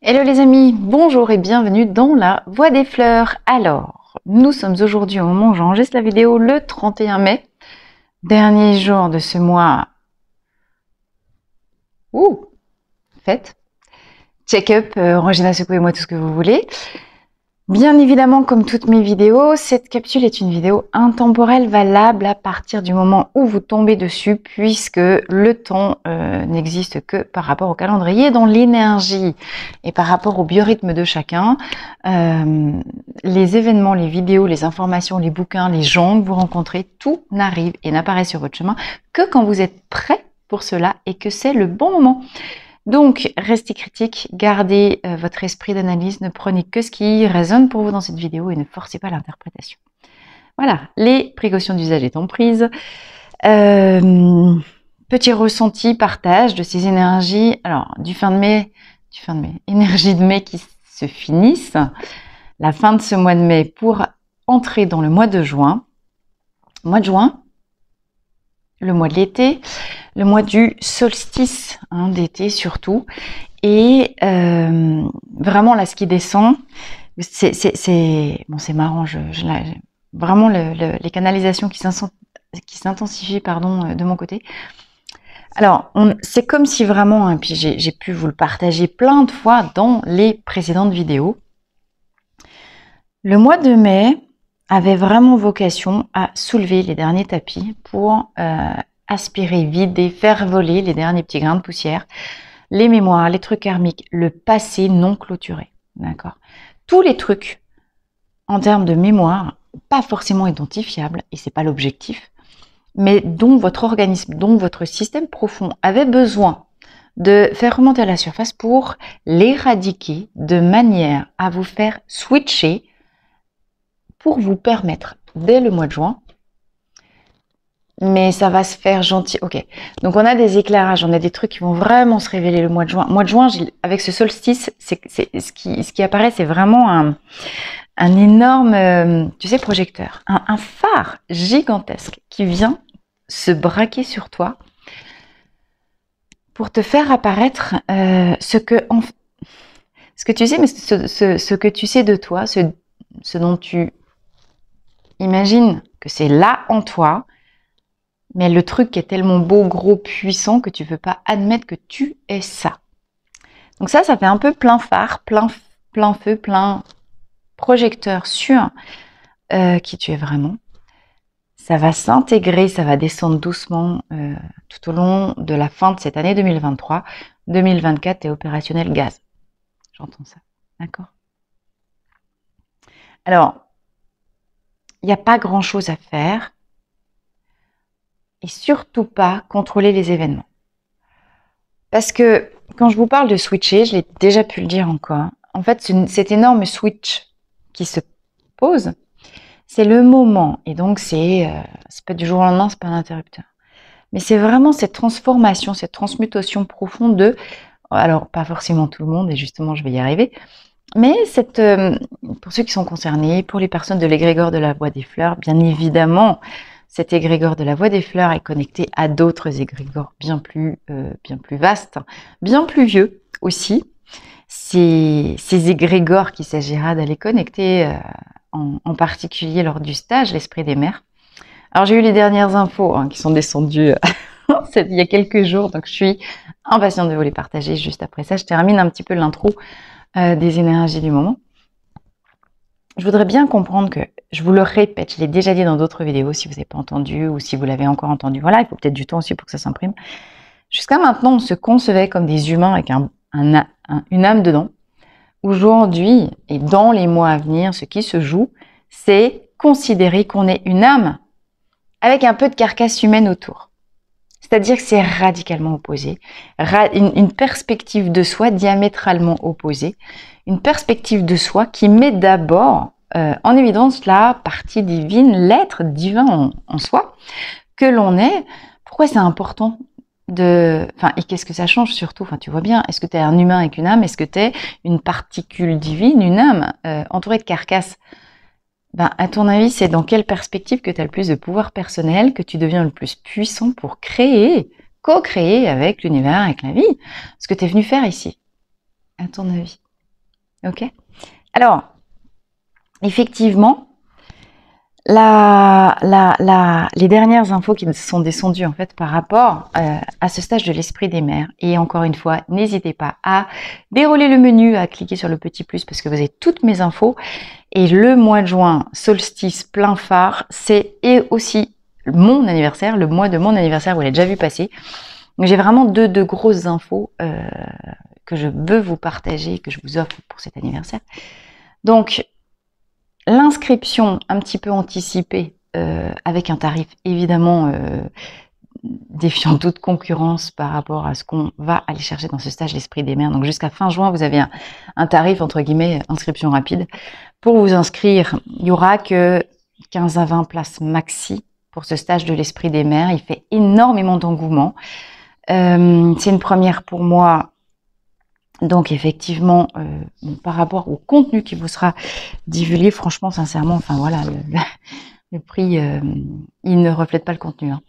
Hello les amis, bonjour et bienvenue dans la Voie des Fleurs. Alors, nous sommes aujourd'hui au moment où j'enregistre la vidéo le 31 mai, dernier jour de ce mois. Fête, check-up, Regina secouez-moi tout ce que vous voulez. Bien évidemment, comme toutes mes vidéos, cette capsule est une vidéo intemporelle valable à partir du moment où vous tombez dessus, puisque le temps n'existe que par rapport au calendrier, dans l'énergie et par rapport au biorhythme de chacun. Les événements, les vidéos, les informations, les bouquins, les gens que vous rencontrez, tout n'arrive et n'apparaît sur votre chemin que quand vous êtes prêt pour cela et que c'est le bon moment. Donc, restez critique, gardez votre esprit d'analyse, ne prenez que ce qui résonne pour vous dans cette vidéo et ne forcez pas l'interprétation. Voilà, les précautions d'usage étant prises. Petit ressenti, partage de ces énergies. Alors, du fin de mai, énergies de mai qui se finissent. La fin de ce mois de mai pour entrer dans le mois de juin. Mois de juin, le mois de l'été, le mois du solstice d'été surtout. Et vraiment là, ce qui descend, c'est marrant. Vraiment les canalisations qui s'intensifient de mon côté. Alors, c'est comme si vraiment, puis j'ai pu vous le partager plein de fois dans les précédentes vidéos. Le mois de mai avait vraiment vocation à soulever les derniers tapis pour aspirer, vider, faire voler les derniers petits grains de poussière, les mémoires, les trucs karmiques, le passé non clôturé. D'accord ? Tous les trucs en termes de mémoire, pas forcément identifiables, et c'est pas l'objectif, mais dont votre organisme, dont votre système profond avait besoin de faire remonter à la surface pour l'éradiquer de manière à vous faire switcher pour vous permettre, dès le mois de juin, mais ça va se faire gentil. Ok, donc on a des éclairages, on a des trucs qui vont vraiment se révéler le mois de juin. Mois de juin, avec ce solstice, ce qui apparaît, c'est vraiment un énorme, projecteur, un phare gigantesque qui vient se braquer sur toi pour te faire apparaître ce que tu sais, mais ce que tu sais de toi, ce dont tu imagines que c'est là en toi, mais le truc est tellement beau, gros, puissant que tu ne veux pas admettre que tu es ça. Donc ça fait un peu plein phare, plein feu, plein projecteur sur qui tu es vraiment. Ça va s'intégrer, ça va descendre doucement tout au long de la fin de cette année 2023. 2024 est opérationnel gaz. J'entends ça, d'accord ? Alors, il n'y a pas grand-chose à faire. Et surtout pas contrôler les événements. Parce que quand je vous parle de switcher, je l'ai déjà pu le dire encore, en fait, cet énorme switch qui se pose, c'est le moment. Et donc, c'est pas du jour au lendemain, c'est pas un interrupteur. Mais c'est vraiment cette transformation, cette transmutation profonde de, alors pas forcément tout le monde, et justement, je vais y arriver, mais pour ceux qui sont concernés, pour les personnes de l'égrégore de la Voie des Fleurs, bien évidemment, cet égrégore de la Voie des Fleurs est connecté à d'autres égrégores bien plus vastes, bien plus vieux aussi. Ces égrégores qu'il s'agira d'aller connecter en particulier lors du stage l'Esprit des Mers. Alors j'ai eu les dernières infos qui sont descendues il y a quelques jours, donc je suis impatiente de vous les partager juste après ça. Je termine un petit peu l'intro des énergies du moment. Je voudrais bien comprendre que, je vous le répète, je l'ai déjà dit dans d'autres vidéos, si vous n'avez pas entendu ou si vous l'avez encore entendu, voilà, il faut peut-être du temps aussi pour que ça s'imprime. Jusqu'à maintenant, on se concevait comme des humains avec une âme dedans. Aujourd'hui, et dans les mois à venir, ce qui se joue, c'est considérer qu'on est une âme avec un peu de carcasse humaine autour. C'est-à-dire que c'est radicalement opposé, une perspective de soi diamétralement opposée, une perspective de soi qui met d'abord en évidence la partie divine, l'être divin en soi, que l'on est. Pourquoi c'est important et qu'est-ce que ça change surtout, tu vois bien, est-ce que tu es un humain avec une âme, est-ce que tu es une particule divine, une âme entourée de carcasse? À ton avis, c'est dans quelle perspective que tu as le plus de pouvoir personnel, que tu deviens le plus puissant pour créer, co-créer avec l'univers, avec la vie, ce que tu es venu faire ici, à ton avis? Ok. Alors, effectivement, les dernières infos qui sont descendues en fait par rapport à ce stage de l'esprit des mers. Et encore une fois, n'hésitez pas à dérouler le menu, à cliquer sur le petit plus parce que vous avez toutes mes infos. Et le mois de juin, solstice plein phare, c'est aussi mon anniversaire, le mois de mon anniversaire, vous l'avez déjà vu passer. Donc j'ai vraiment deux grosses infos que je veux vous partager, que je vous offre pour cet anniversaire. Donc, l'inscription un petit peu anticipée avec un tarif évidemment défiant toute concurrence par rapport à ce qu'on va aller chercher dans ce stage l'esprit des mers. Donc jusqu'à fin juin, vous avez un tarif entre guillemets inscription rapide. Pour vous inscrire, il n'y aura que 15 à 20 places maxi pour ce stage de l'esprit des mers. Il fait énormément d'engouement. C'est une première pour moi. Donc effectivement, bon, par rapport au contenu qui vous sera divulgué, franchement, sincèrement, enfin voilà, le prix, il ne reflète pas le contenu. Hein.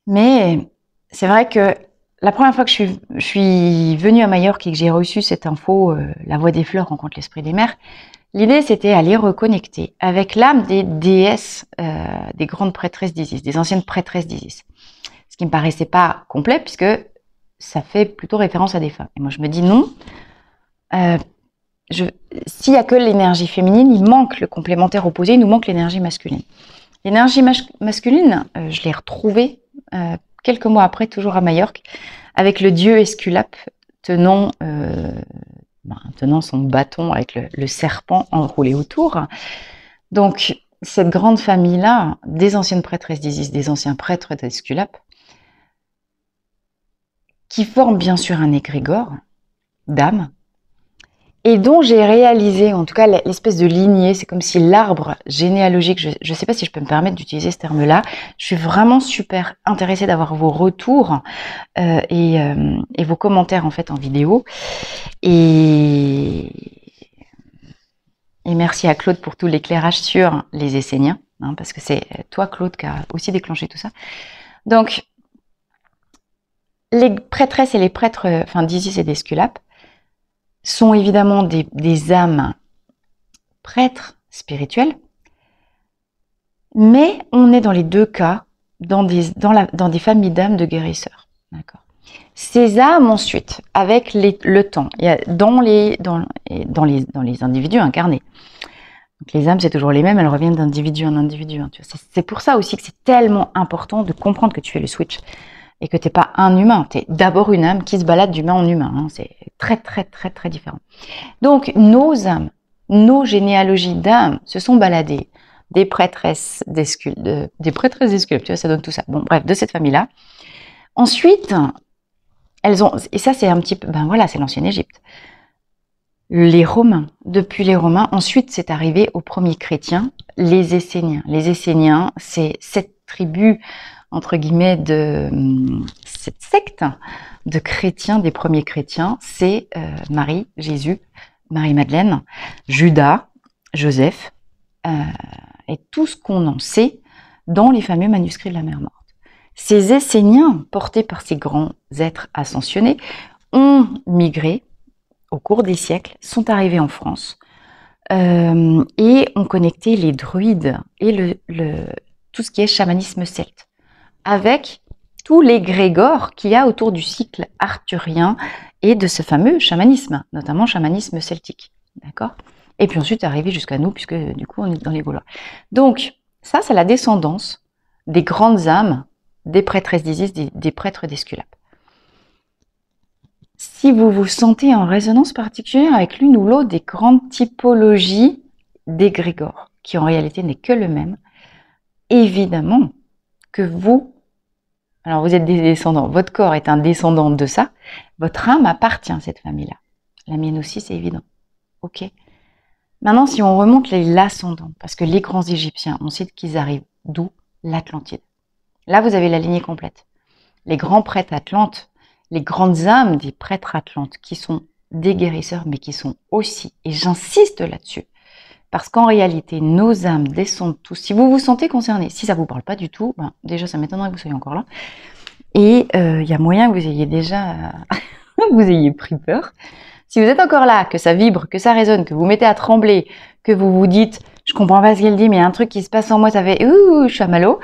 Mais c'est vrai que la première fois que je suis venue à Majorque et que j'ai reçu cette info, la voix des fleurs rencontre l'esprit des mers, l'idée c'était aller reconnecter avec l'âme des déesses, des grandes prêtresses d'Isis, des anciennes prêtresses d'Isis. Ce qui me paraissait pas complet puisque ça fait plutôt référence à des femmes. Et moi, je me dis non. S'il n'y a que l'énergie féminine, il manque le complémentaire opposé, il nous manque l'énergie masculine. L'énergie masculine, je l'ai retrouvée quelques mois après, toujours à Majorque, avec le dieu Esculape tenant son bâton avec le serpent enroulé autour. Donc, cette grande famille-là, des anciennes prêtresses d'Isis, des anciens prêtres d'Esculape, qui forment bien sûr un égrégore d'âme, et dont j'ai réalisé, en tout cas l'espèce de lignée, c'est comme si l'arbre généalogique, je ne sais pas si je peux me permettre d'utiliser ce terme-là, je suis vraiment super intéressée d'avoir vos retours et vos commentaires en fait en vidéo. Et merci à Claude pour tout l'éclairage sur les Esséniens, hein, parce que c'est toi Claude qui a aussi déclenché tout ça. Donc, les prêtresses et les prêtres d'Isis et d'Esculape sont évidemment des âmes prêtres spirituels, mais on est dans les deux cas dans des familles d'âmes de guérisseurs. D'accord. Ces âmes ensuite, avec le temps, dans les individus incarnés. Donc les âmes, c'est toujours les mêmes, elles reviennent d'individu en individu. Hein, c'est pour ça aussi que c'est tellement important de comprendre que tu fais le switch et que t'es pas un humain, tu es d'abord une âme qui se balade d'humain en humain. Hein, c'est très, très, très, très différent. Donc, nos âmes, nos généalogies d'âmes se sont baladées des prêtresses d'Esculape, tu vois, ça donne tout ça. Bon, bref, de cette famille-là. Ensuite, elles ont, et ça c'est un petit peu, ben voilà, c'est l'ancienne Égypte. Les Romains, depuis les Romains, ensuite c'est arrivé aux premiers chrétiens, les Esséniens. Les Esséniens, c'est cette tribu entre guillemets de cette secte de chrétiens, des premiers chrétiens, c'est Marie, Jésus, Marie-Madeleine, Judas, Joseph, et tout ce qu'on en sait dans les fameux manuscrits de la mer morte. Ces Esséniens, portés par ces grands êtres ascensionnés, ont migré au cours des siècles, sont arrivés en France et ont connecté les druides et tout ce qui est chamanisme celte avec tous les grégores qu'il y a autour du cycle arthurien et de ce fameux chamanisme, notamment chamanisme celtique. D'accord ? Et puis ensuite, arrivé jusqu'à nous, puisque du coup, on est dans les Gaulois. Donc, ça, c'est la descendance des grandes âmes, des prêtresses d'Isis, des prêtres d'Esculape. Si vous vous sentez en résonance particulière avec l'une ou l'autre des grandes typologies d'égrégores, qui en réalité n'est que le même, évidemment que vous, alors vous êtes des descendants, votre corps est un descendant de ça, votre âme appartient à cette famille-là. La mienne aussi, c'est évident. Ok. Maintenant, si on remonte l'ascendant, parce que les grands Égyptiens, on sait qu'ils arrivent d'où? L'Atlantide. Là, vous avez la lignée complète. Les grands prêtres atlantes, les grandes âmes des prêtres atlantes, qui sont des guérisseurs, mais qui sont aussi, et j'insiste là-dessus, parce qu'en réalité, nos âmes descendent tous. Si vous vous sentez concerné, si ça vous parle pas du tout, ben, déjà, ça m'étonnerait que vous soyez encore là. Et y a moyen que vous ayez déjà, vous ayez pris peur. Si vous êtes encore là, que ça vibre, que ça résonne, que vous mettez à trembler, que vous vous dites « je comprends pas ce qu'elle dit, mais il y a un truc qui se passe en moi, ça fait ouh, chamallow »,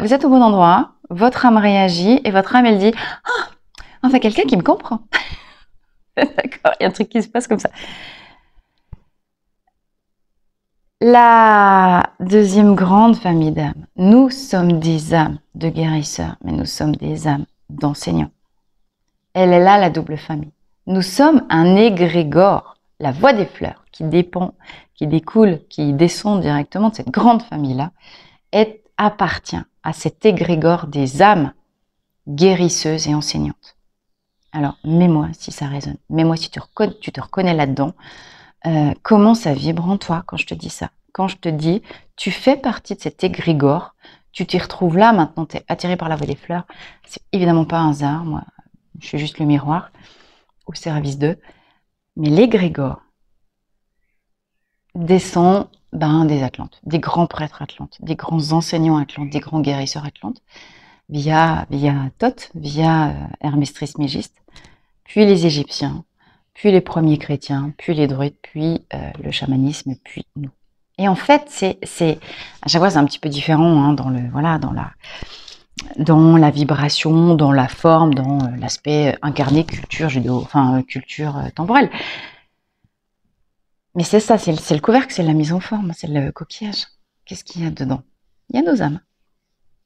vous êtes au bon endroit, votre âme réagit et votre âme, elle dit « ah, enfin quelqu'un qui me comprend ». D'accord, il y a un truc qui se passe comme ça. La deuxième grande famille d'âmes, nous sommes des âmes de guérisseurs, mais nous sommes des âmes d'enseignants. Elle est là, la double famille. Nous sommes un égrégore, la voix des fleurs, qui dépend, qui découle, qui descend directement de cette grande famille-là, appartient à cet égrégore des âmes guérisseuses et enseignantes. Alors, mets-moi si ça résonne, mets-moi si tu te reconnais là-dedans. Comment ça vibre en toi quand je te dis ça? Quand je te dis, tu fais partie de cet égrégore, tu t'y retrouves là, maintenant tu es attiré par la voix des fleurs, c'est évidemment pas un hasard, moi je suis juste le miroir au service d'eux, mais l'égrégore descend des Atlantes, des grands prêtres Atlantes, des grands enseignants Atlantes, des grands guérisseurs Atlantes, via Thoth, via Hermès Trismégiste, puis les Égyptiens, puis les premiers chrétiens, puis les druides, puis le chamanisme, puis nous. Et en fait, c'est à chaque fois c'est un petit peu différent hein, dans la vibration, dans la forme, dans l'aspect incarné, culture culture temporelle. Mais c'est ça, c'est le couvercle, c'est la mise en forme, c'est le coquillage. Qu'est-ce qu'il y a dedans? Il y a nos âmes.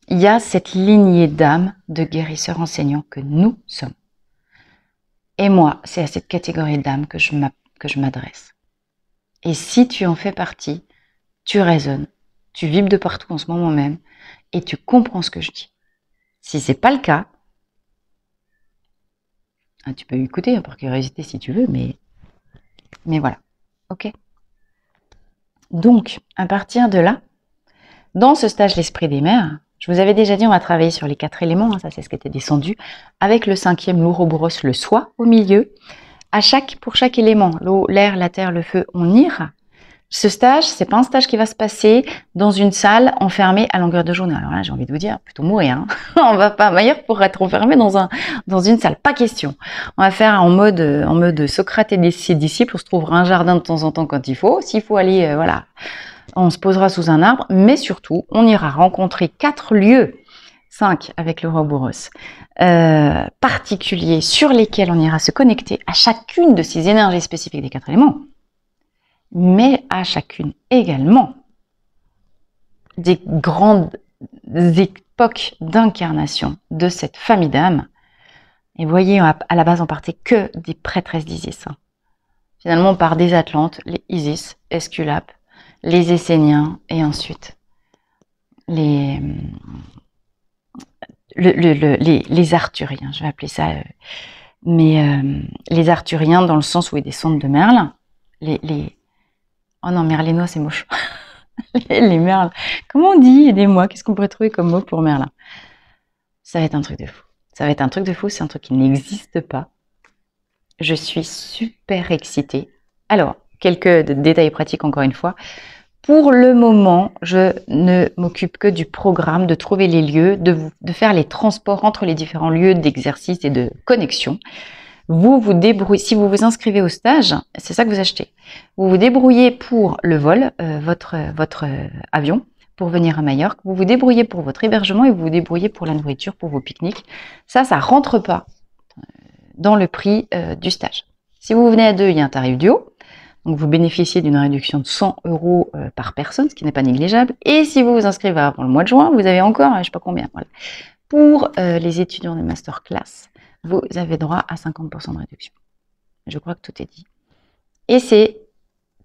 Il y a cette lignée d'âmes de guérisseurs enseignants que nous sommes. Et moi, c'est à cette catégorie d'âmes que je m'adresse. Et si tu en fais partie, tu résonnes, tu vibres de partout en ce moment même, et tu comprends ce que je dis. Si c'est pas le cas, tu peux écouter par curiosité si tu veux, mais voilà. Ok. Donc, à partir de là, dans ce stage l'esprit des mers, je vous avais déjà dit, on va travailler sur les 4 éléments, hein, ça c'est ce qui était descendu, avec le 5e, l'ouroboros, le soi au milieu. Pour chaque élément, l'eau, l'air, la terre, le feu, on ira. Ce stage, c'est pas un stage qui va se passer dans une salle enfermée à longueur de journée. Alors là, j'ai envie de vous dire, plutôt mourir. Hein. On va pas ailleurs pour être enfermé dans une salle. Pas question. On va faire en mode Socrate et ses disciples. On se trouvera un jardin de temps en temps quand il faut. S'il faut aller, voilà, on se posera sous un arbre. Mais surtout, on ira rencontrer 4 lieux, 5 avec le Ouroboros, particuliers sur lesquels on ira se connecter à chacune de ces énergies spécifiques des 4 éléments. Mais à chacune également des grandes époques d'incarnation de cette famille d'âmes. Et vous voyez, à la base, on partait que des prêtresses d'Isis. Finalement, on part des Atlantes, les Isis, Esculape, les Esséniens, et ensuite les Arthuriens, je vais appeler ça, les Arthuriens dans le sens où ils descendent de Merle, oh non, merlinois, c'est moche. Les merles. Comment on dit? Aidez-moi. Qu'est-ce qu'on pourrait trouver comme mot pour merlin? Ça va être un truc de fou. Ça va être un truc de fou. C'est un truc qui n'existe pas. Je suis super excitée. Alors, quelques détails pratiques encore une fois. Pour le moment, je ne m'occupe que du programme, de trouver les lieux, de faire les transports entre les différents lieux d'exercice et de connexion. Vous vous débrouillez, si vous vous inscrivez au stage, c'est ça que vous achetez. Vous vous débrouillez pour le vol, votre avion, pour venir à Majorque. Vous vous débrouillez pour votre hébergement et vous vous débrouillez pour la nourriture, pour vos pique-niques. Ça rentre pas dans le prix du stage. Si vous venez à 2, il y a un tarif duo. Donc vous bénéficiez d'une réduction de 100 € par personne, ce qui n'est pas négligeable. Et si vous vous inscrivez avant le mois de juin, vous avez encore, je ne sais pas combien. Voilà. Pour les étudiants de masterclass, vous avez droit à 50% de réduction. Je crois que tout est dit. Et c'est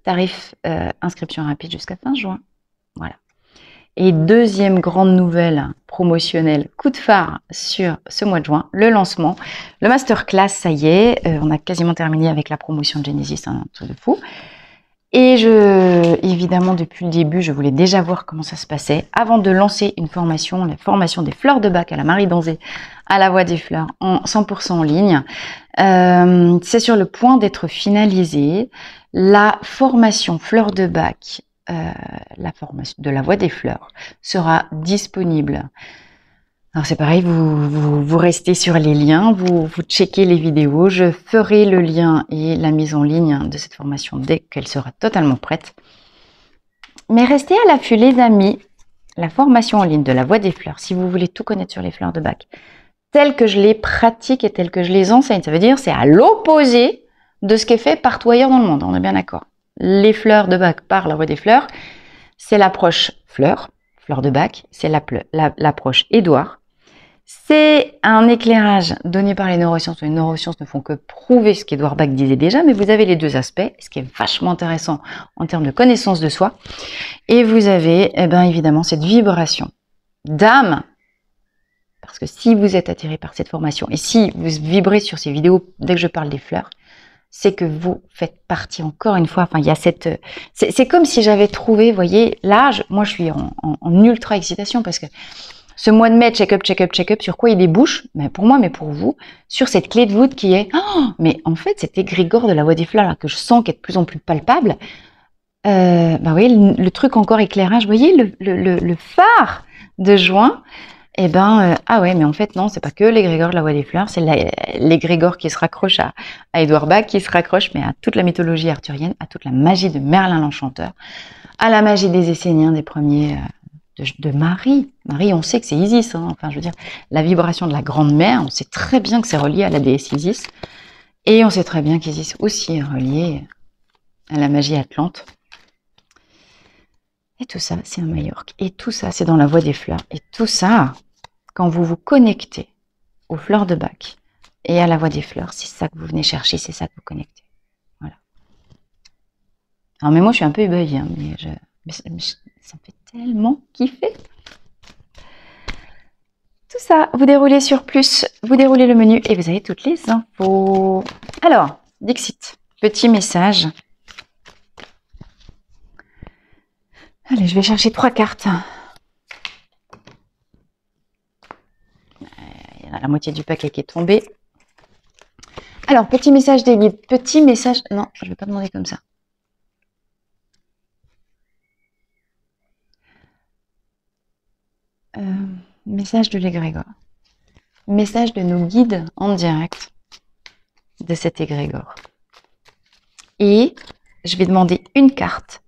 tarif inscription rapide jusqu'à fin juin. Voilà. Et deuxième grande nouvelle promotionnelle, coup de phare sur ce mois de juin, le lancement. Le masterclass, ça y est, on a quasiment terminé avec la promotion de Genesis, un truc de fou. Et évidemment, depuis le début, je voulais déjà voir comment ça se passait avant de lancer une formation, la formation des fleurs de bac à la Marie Donzé, à la Voix des Fleurs, en 100% en ligne. C'est sur le point d'être finalisé. La formation fleurs de bac, la formation de la Voix des Fleurs, sera disponible Alors c'est pareil, vous restez sur les liens, vous checkez les vidéos. Je ferai le lien et la mise en ligne de cette formation dès qu'elle sera totalement prête. Mais restez à l'affût les amis, la formation en ligne de la Voix des Fleurs, si vous voulez tout connaître sur les fleurs de bac, telles que je les pratique et telles que je les enseigne, ça veut dire c'est à l'opposé de ce qui est fait partout ailleurs dans le monde, on est bien d'accord. Les fleurs de bac par la Voix des Fleurs, c'est l'approche fleurs de bac, c'est l'approche Édouard. C'est un éclairage donné par les neurosciences. Les neurosciences ne font que prouver ce qu'Édouard Bach disait déjà, mais vous avez les deux aspects, ce qui est vachement intéressant en termes de connaissance de soi. Et vous avez, évidemment, cette vibration d'âme. Parce que si vous êtes attiré par cette formation et si vous vibrez sur ces vidéos dès que je parle des fleurs, c'est que vous faites partie encore une fois. Enfin, il y a cette. C'est comme si j'avais trouvé, vous voyez, là, moi je suis en ultra excitation parce que ce mois de mai, check-up, sur quoi il débouche, mais pour moi, mais pour vous, sur cette clé de voûte qui est, mais en fait, cet égrégore de la Voix des Fleurs là, que je sens qui est de plus en plus palpable. Vous voyez, le truc encore éclairage, vous voyez, le phare de juin. Ah ouais, mais en fait, non, c'est pas que l'égrégore de la Voix des Fleurs, c'est l'égrégore qui se raccroche à Édouard Bach, qui se raccroche, mais à toute la mythologie arthurienne, à toute la magie de Merlin l'Enchanteur, à la magie des Esséniens, des premiers, de Marie. Marie, on sait que c'est Isis, hein. Enfin, je veux dire, la vibration de la Grande Mère, on sait très bien que c'est relié à la déesse Isis, et on sait très bien qu'Isis aussi est relié à la magie atlante. Et tout ça, c'est à Majorque. Et tout ça, c'est dans la Voix des Fleurs. Et tout ça, quand vous vous connectez aux fleurs de Bach et à la Voix des Fleurs, c'est ça que vous venez chercher, c'est ça que vous connectez. Voilà. Alors, mais moi, je suis un peu ébahi, hein, mais ça me fait tellement kiffer. Tout ça, vous déroulez sur plus, vous déroulez le menu et vous avez toutes les infos. Alors, Dixit, petit message. Allez, je vais chercher 3 cartes. Il y a la moitié du paquet qui est tombé. Alors, petit message des guides. Petit message... Non, je ne vais pas demander comme ça. Message de l'égrégore. Message de nos guides en direct de cet égrégore. Et je vais demander une carte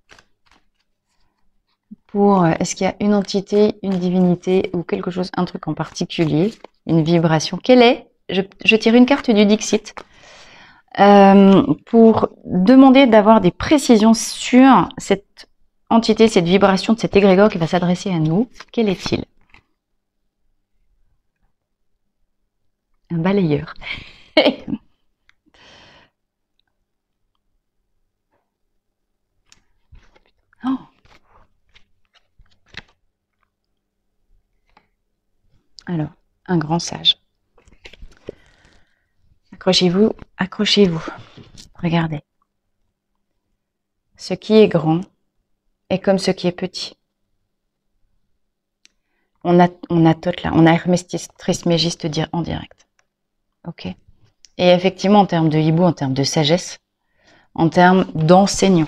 pour, est-ce qu'il y a une entité, une divinité ou quelque chose, un truc en particulier, une vibration. Quelle est? Je tire une carte du Dixit pour demander d'avoir des précisions sur cette entité, cette vibration de cet égrégore qui va s'adresser à nous. Quel est-il? Un balayeur. Oh. Alors, un grand sage. Accrochez-vous, accrochez-vous. Regardez. Ce qui est grand est comme ce qui est petit. On a Thoth là, on a Hermès Trismégiste en direct. Ok. Et effectivement, en termes de hibou, en termes de sagesse, en termes d'enseignant,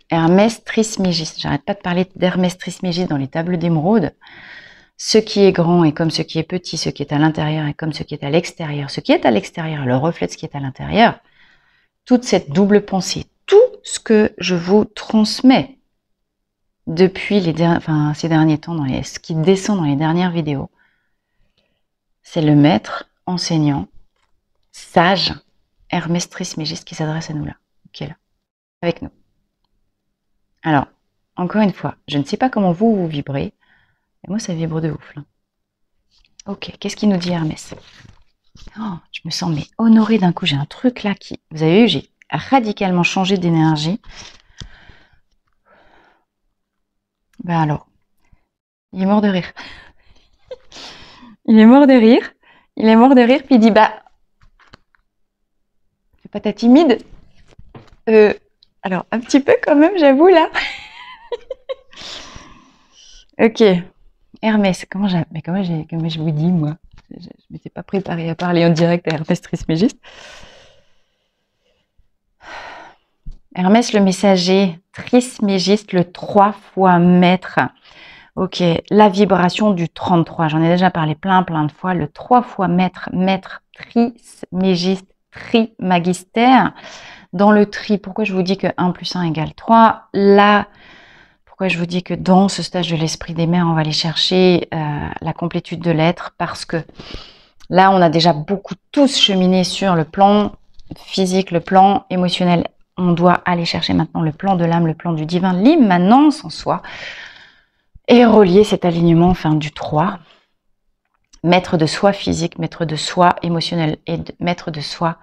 Hermès Trismégiste. J'arrête pas de parler d'Hermès Trismégiste dans les tables d'émeraude. Ce qui est grand est comme ce qui est petit, ce qui est à l'intérieur est comme ce qui est à l'extérieur. Ce qui est à l'extérieur, le reflet de ce qui est à l'intérieur. Toute cette double pensée, tout ce que je vous transmets depuis ces derniers temps, ce qui descend dans les dernières vidéos, c'est le maître enseignant, sage, Hermès Trismégiste qui s'adresse à nous là, qui est là, avec nous. Alors, encore une fois, je ne sais pas comment vous vibrez, mais moi ça vibre de ouf là. Ok, qu'est-ce qu'il nous dit Hermès? Oh, je me sens mais honorée d'un coup, j'ai un truc là qui... Vous avez vu, j'ai radicalement changé d'énergie. Ben alors, il est mort de rire. Il est mort de rire. Il est mort de rire, puis il dit, fais pas ta timide. Alors, un petit peu quand même, j'avoue, là. Ok. Hermès, comment je vous dis, moi? Je m'étais pas préparée à parler en direct à Hermès Trismégiste. Hermès le messager, Trismégiste, le 3 fois maître. Ok, la vibration du 33, j'en ai déjà parlé plein de fois, le 3 fois maître, maître, trismégiste, trimagistère. Dans le tri, pourquoi je vous dis que 1 plus 1 égale 3? Là, pourquoi je vous dis que dans ce stage de l'esprit des mers, on va aller chercher la complétude de l'être? Parce que là, on a déjà beaucoup tous cheminé sur le plan physique, le plan émotionnel. On doit aller chercher maintenant le plan de l'âme, le plan du divin, l'immanence en soi, et relier cet alignement, enfin du 3. Maître de soi physique, maître de soi émotionnel et maître de soi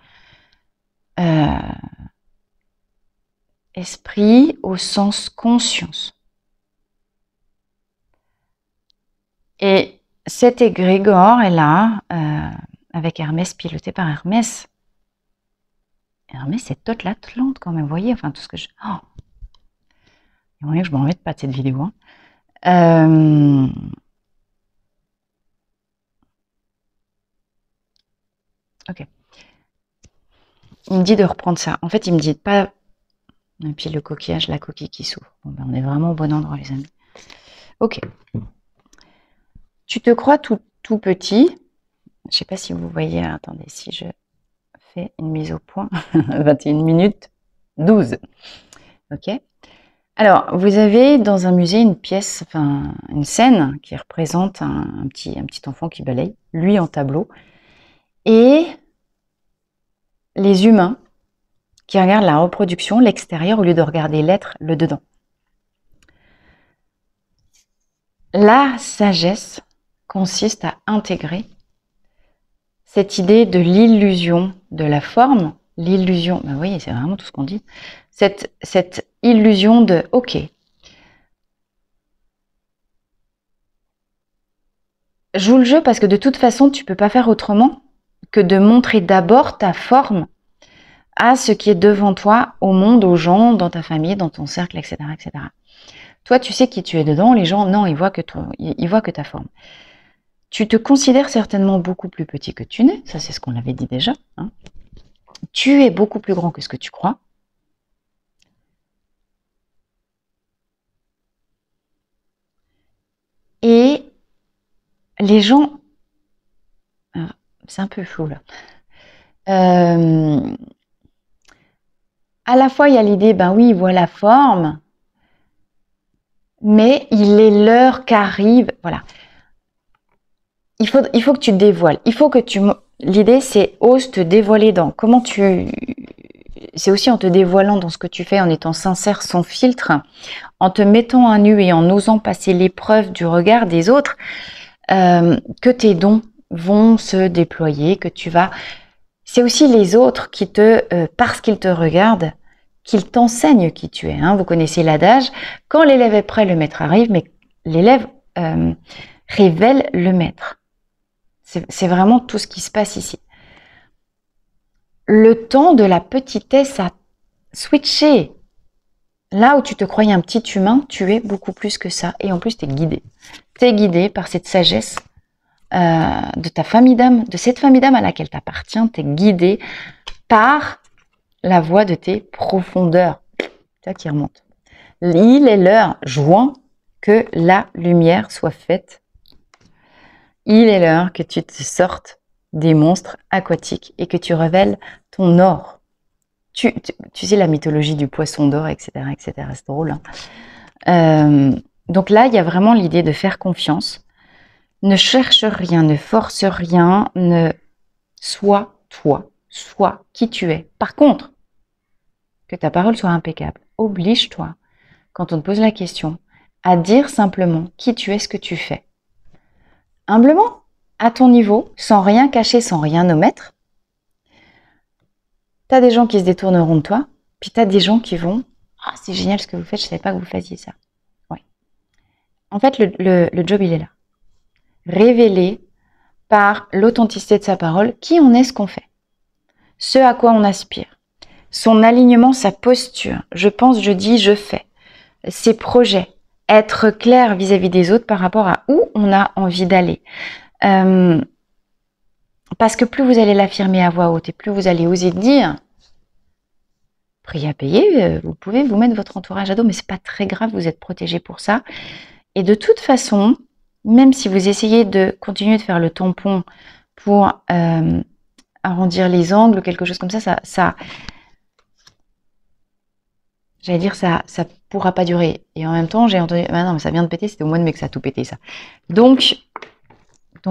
esprit au sens conscience. Et cet égrégore est là, avec Hermès, piloté par Hermès. Hermès, c'est toute l'Atlante quand même, vous voyez, enfin tout ce que je... Oh, il y a moyen que je m'en remette pas de cette vidéo. Hein. Ok. Il me dit de reprendre ça. En fait, il me dit pas... Et puis le coquillage, la coquille qui s'ouvre. Bon, ben, on est vraiment au bon endroit, les amis. Ok. Tu te crois tout petit. Je sais pas si vous voyez. Attendez, si je fais une mise au point. 21 minutes 12. Ok. Alors, vous avez dans un musée une pièce, enfin une scène qui représente un petit enfant qui balaye, lui en tableau, et les humains qui regardent la reproduction, l'extérieur, au lieu de regarder l'être, le dedans. La sagesse consiste à intégrer cette idée de l'illusion de la forme, l'illusion, ben oui, c'est vraiment tout ce qu'on dit, cette illusion de « ok, joue le jeu parce que de toute façon, tu peux pas faire autrement que de montrer d'abord ta forme à ce qui est devant toi, au monde, aux gens, dans ta famille, dans ton cercle, etc., etc. Toi, tu sais qui tu es dedans, les gens, non, ils voient que ta forme. Tu te considères certainement beaucoup plus petit que tu n'es, ça c'est ce qu'on avait dit déjà. Hein. Tu es beaucoup plus grand que ce que tu crois. Et les gens, c'est un peu flou là. À la fois, il y a l'idée, ben oui, ils voient la forme, mais il est l'heure qu'arrive, voilà. Il faut que tu te dévoiles. Il faut que tu... L'idée, c'est ose te dévoiler dans... Comment tu... C'est aussi en te dévoilant dans ce que tu fais, en étant sincère, sans filtre, en te mettant à nu et en osant passer l'épreuve du regard des autres, que tes dons vont se déployer, que tu vas... C'est aussi les autres qui te... parce qu'ils te regardent, qu'ils t'enseignent qui tu es. Hein. Vous connaissez l'adage, quand l'élève est prêt, le maître arrive, mais l'élève révèle le maître. C'est vraiment tout ce qui se passe ici. Le temps de la petitesse a switché. Là où tu te croyais un petit humain, tu es beaucoup plus que ça. Et en plus, tu es guidé. Tu es guidé par cette sagesse de ta famille d'âme, de cette famille d'âme à laquelle tu appartiens. Tu es guidé par la voix de tes profondeurs. Ça qui remonte. Il est l'heure, joint, que la lumière soit faite. Il est l'heure que tu te sortes des monstres aquatiques et que tu révèles ton or. Tu sais la mythologie du poisson d'or, etc., etc. C'est drôle. Hein. Donc là, il y a vraiment l'idée de faire confiance. Ne cherche rien, ne force rien, ne sois toi, sois qui tu es. Par contre, que ta parole soit impeccable. Oblige-toi, quand on te pose la question, à dire simplement qui tu es, ce que tu fais. Humblement, à ton niveau, sans rien cacher, sans rien omettre. Tu as des gens qui se détourneront de toi, puis tu as des gens qui vont « Ah, c'est génial ce que vous faites, je ne savais pas que vous faisiez ça. » Ouais. En fait, le job, il est là. Révéler par l'authenticité de sa parole qui on est, ce qu'on fait. Ce à quoi on aspire. Son alignement, sa posture. Je pense, je dis, je fais. Ses projets. Être clair vis-à-vis des autres par rapport à où on a envie d'aller. Parce que plus vous allez l'affirmer à voix haute et plus vous allez oser dire, prix à payer, vous pouvez vous mettre votre entourage à dos, mais c'est pas très grave, vous êtes protégé pour ça. Et de toute façon, même si vous essayez de continuer de faire le tampon pour arrondir les angles ou quelque chose comme ça j'allais dire ça pourra pas durer. Et en même temps, j'ai entendu, ah non, mais ça vient de péter, c'était au mois de mai que ça a tout pété, ça. Donc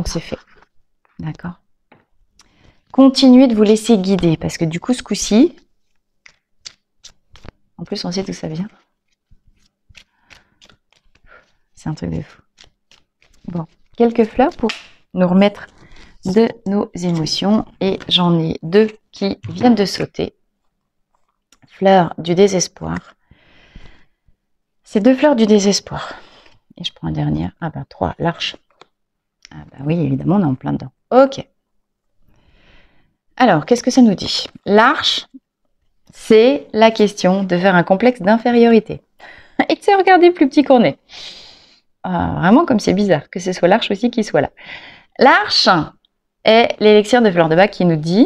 c'est fait. D'accord? Continuez de vous laisser guider, parce que du coup, ce coup-ci, en plus, on sait d'où ça vient. C'est un truc de fou. Bon, quelques fleurs pour nous remettre de nos émotions. Et j'en ai 2 qui viennent de sauter. Fleurs du désespoir. C'est 2 fleurs du désespoir. Et je prends la dernière. Ah ben 3, l'arche. Ah ben oui, évidemment, on est en plein dedans. Ok. Alors, qu'est-ce que ça nous dit? L'arche, c'est la question de faire un complexe d'infériorité. Et de se regarder plus petit qu'on est. Ah, vraiment comme c'est bizarre que ce soit l'arche aussi qui soit là. L'arche est l'élixir de fleur de bac qui nous dit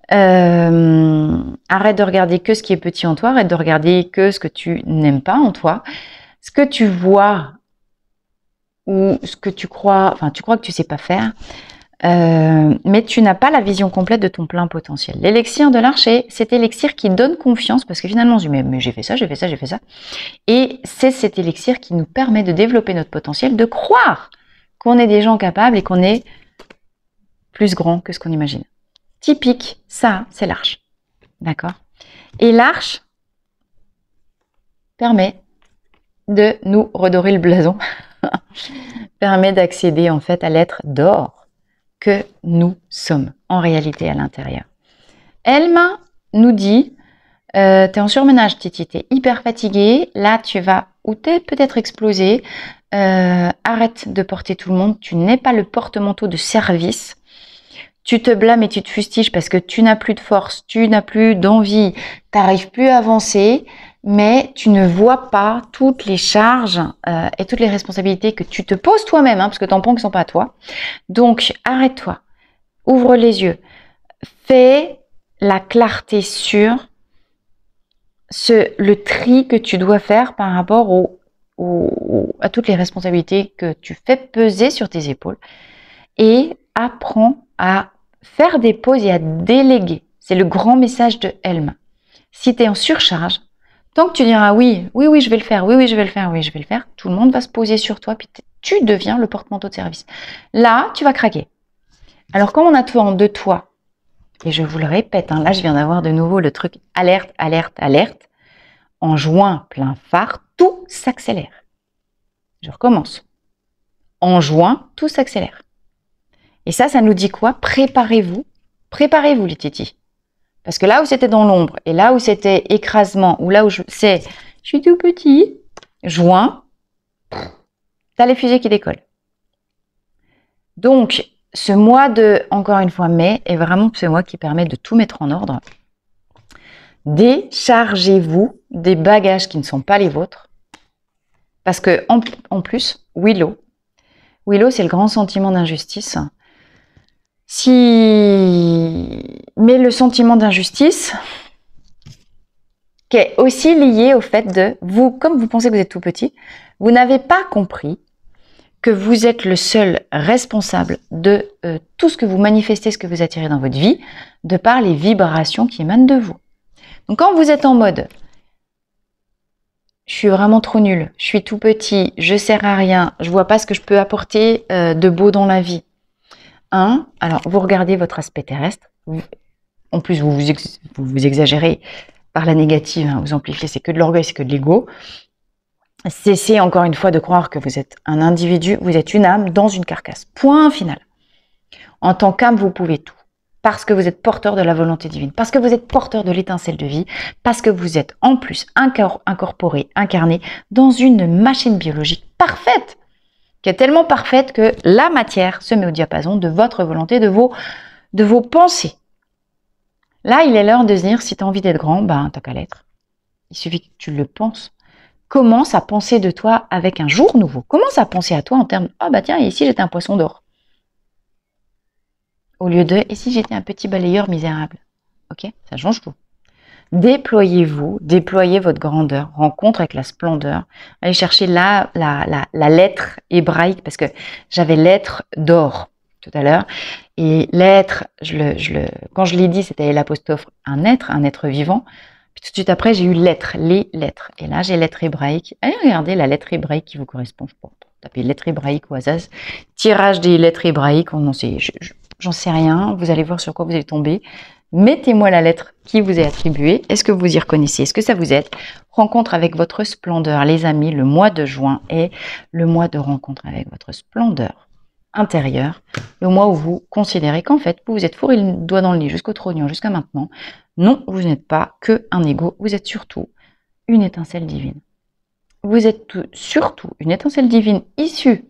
arrête de regarder que ce qui est petit en toi, arrête de regarder que ce que tu n'aimes pas en toi, ce que tu vois ou ce que tu crois, enfin tu crois que tu sais pas faire, mais tu n'as pas la vision complète de ton plein potentiel. L'élixir de l'arche est cet élixir qui donne confiance parce que finalement on se dit mais j'ai fait ça, j'ai fait ça, j'ai fait ça. Et c'est cet élixir qui nous permet de développer notre potentiel, de croire qu'on est des gens capables et qu'on est plus grand que ce qu'on imagine. Typique, ça, c'est l'arche. D'accord? Et l'arche permet de nous redorer le blason, permet d'accéder en fait à l'être d'or que nous sommes en réalité à l'intérieur. Elma nous dit t'es en surmenage, Titi, t'es hyper fatiguée, là tu vas, ou t'es peut-être explosé, arrête de porter tout le monde, tu n'es pas le porte-manteau de service, tu te blâmes et tu te fustiges parce que tu n'as plus de force, tu n'as plus d'envie, t'arrives plus à avancer, mais tu ne vois pas toutes les charges et toutes les responsabilités que tu te poses toi-même, parce que t'en penses qu'ils ne sont pas à toi. Donc arrête-toi, ouvre les yeux, fais la clarté sur le tri que tu dois faire par rapport à toutes les responsabilités que tu fais peser sur tes épaules et apprends à faire des pauses et à déléguer. C'est le grand message de Elma. Si tu es en surcharge, tant que tu diras oui, je vais le faire, oui, je vais le faire, oui, je vais le faire, tout le monde va se poser sur toi, puis tu deviens le porte-manteau de service. Là, tu vas craquer. Alors, quand on attend de toi, et je vous le répète, là, je viens d'avoir de nouveau le truc alerte, alerte, alerte, en juin plein phare, tout s'accélère. Je recommence. En juin, tout s'accélère. Et ça nous dit quoi? Préparez-vous les titis. Parce que là où c'était dans l'ombre, et là où c'était écrasement, ou là où je suis tout petit, juin, t'as les fusées qui décollent. Donc, ce mois de, encore une fois, mai, est vraiment ce mois qui permet de tout mettre en ordre. Déchargez-vous des bagages qui ne sont pas les vôtres. Parce que, en plus, Willow, c'est le grand sentiment d'injustice. Mais le sentiment d'injustice, qui est aussi lié au fait de, vous, comme vous pensez que vous êtes tout petit, vous n'avez pas compris que vous êtes le seul responsable de tout ce que vous manifestez, ce que vous attirez dans votre vie, de par les vibrations qui émanent de vous. Donc quand vous êtes en mode je suis vraiment trop nulle, je suis tout petit, je sers à rien, je vois pas ce que je peux apporter de beau dans la vie. Alors vous regardez votre aspect terrestre, en plus vous exagérez par la négative, vous amplifiez, c'est que de l'orgueil, c'est que de l'ego. Cessez encore une fois de croire que vous êtes un individu, vous êtes une âme dans une carcasse. Point final. En tant qu'âme, vous pouvez tout. Parce que vous êtes porteur de la volonté divine, parce que vous êtes porteur de l'étincelle de vie, parce que vous êtes en plus incorporé, incarné dans une machine biologique parfaite, qui est tellement parfaite que la matière se met au diapason de votre volonté, de vos pensées. Là, il est l'heure de se dire, si tu as envie d'être grand, t'as qu'à l'être. Il suffit que tu le penses. Commence à penser de toi avec un jour nouveau. Commence à penser à toi en termes « tiens, et si j'étais un poisson d'or ?» Au lieu de « et si j'étais un petit balayeur misérable ?» Ok, ça change tout. Déployez-vous, déployez votre grandeur, rencontre avec la splendeur. Allez chercher la lettre hébraïque, parce que j'avais lettre d'or tout à l'heure. Et l'être, quand je l'ai dit, c'était l'apostrophe un être vivant. Puis tout de suite après, j'ai eu lettre, les lettres. Et là, j'ai lettre hébraïque. Allez regarder la lettre hébraïque qui vous correspond. Je peux taper lettre hébraïque au hasard. Tirage des lettres hébraïques, on en sait, j'en sais rien. Vous allez voir sur quoi vous allez tomber. Mettez-moi la lettre qui vous est attribuée. Est-ce que vous y reconnaissez? Est-ce que ça vous aide? Rencontre avec votre splendeur. Les amis, le mois de juin est le mois de rencontre avec votre splendeur intérieure. Le mois où vous considérez qu'en fait, vous êtes fourré le doigt dans le lit jusqu'au trognon, jusqu'à maintenant. Non, vous n'êtes pas que un ego. Vous êtes surtout une étincelle divine. Vous êtes surtout une étincelle divine issue.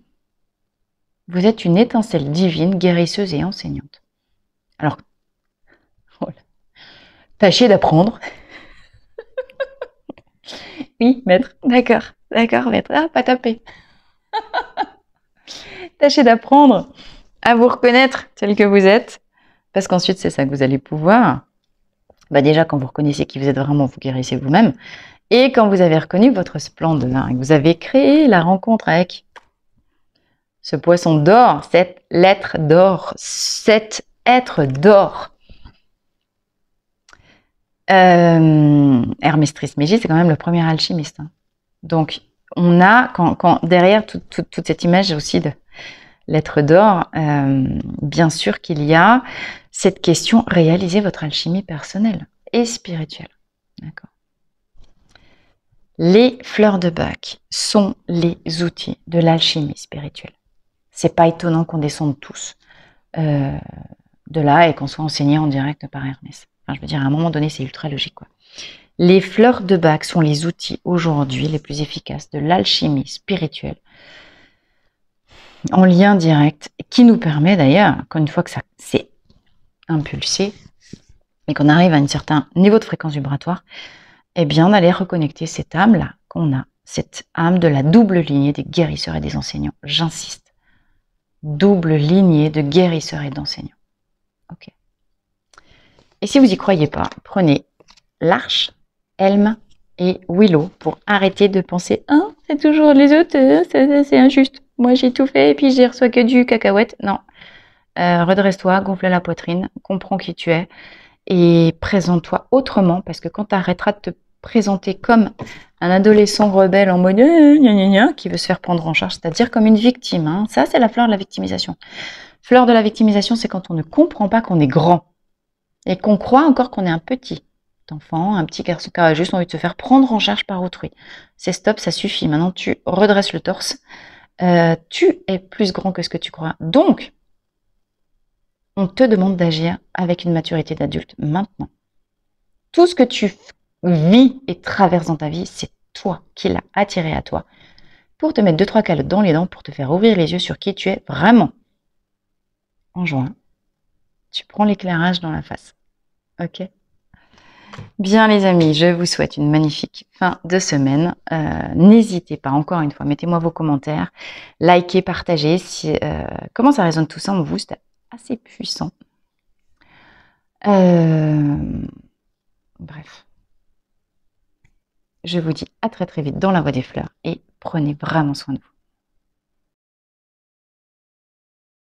Vous êtes une étincelle divine, guérisseuse et enseignante. Alors, voilà. Tâchez d'apprendre. Oui, maître. D'accord, maître. Ah, pas taper. Tâchez d'apprendre à vous reconnaître tel que vous êtes, parce qu'ensuite, c'est ça que vous allez pouvoir. Déjà, quand vous reconnaissez qui vous êtes vraiment, vous guérissez vous-même. Et quand vous avez reconnu votre splendeur, et que vous avez créé la rencontre avec ce poisson d'or, cette lettre d'or, cet être d'or. Hermès Trismégiste, c'est quand même le premier alchimiste. Hein. Donc, on a, quand derrière toute cette image aussi de l'être d'or, bien sûr qu'il y a cette question, réaliser votre alchimie personnelle et spirituelle. D'accord. Les fleurs de Bach sont les outils de l'alchimie spirituelle. C'est pas étonnant qu'on descende tous de là et qu'on soit enseigné en direct par Hermès. Enfin, je veux dire, à un moment donné, c'est ultra logique, quoi. Les fleurs de Bach sont les outils aujourd'hui les plus efficaces de l'alchimie spirituelle en lien direct, qui nous permet d'ailleurs, encore une fois que ça c'est impulsé et qu'on arrive à un certain niveau de fréquence vibratoire, eh bien d'aller reconnecter cette âme-là qu'on a, cette âme de la double lignée des guérisseurs et des enseignants. J'insiste, double lignée de guérisseurs et d'enseignants. Ok. Et si vous n'y croyez pas, prenez l'Arche, Helm et Willow pour arrêter de penser « Ah, c'est toujours les autres, c'est injuste. Moi, j'ai tout fait et puis je reçois que du cacahuète. » Non. Redresse-toi, gonfle la poitrine, comprends qui tu es et présente-toi autrement, parce que quand tu arrêteras de te présenter comme un adolescent rebelle en mode qui veut se faire prendre en charge, c'est-à-dire comme une victime. Hein. Ça, c'est la fleur de la victimisation. Fleur de la victimisation, c'est quand on ne comprend pas qu'on est grand et qu'on croit encore qu'on est un petit enfant, un petit garçon qui a juste envie de se faire prendre en charge par autrui. C'est stop, ça suffit. Maintenant, tu redresses le torse. Tu es plus grand que ce que tu crois. Donc, on te demande d'agir avec une maturité d'adulte maintenant. Tout ce que tu vis et traverses dans ta vie, c'est toi qui l'as attiré à toi pour te mettre 2-3 calottes dans les dents, pour te faire ouvrir les yeux sur qui tu es vraiment. En juin, tu prends l'éclairage dans la face. Ok ? Bien les amis, je vous souhaite une magnifique fin de semaine. N'hésitez pas, encore une fois, mettez-moi vos commentaires, likez, partagez. Comment ça résonne tout ça en vous, c'est assez puissant. Bref. Je vous dis à très très vite dans la Voie des Fleurs et prenez vraiment soin de vous.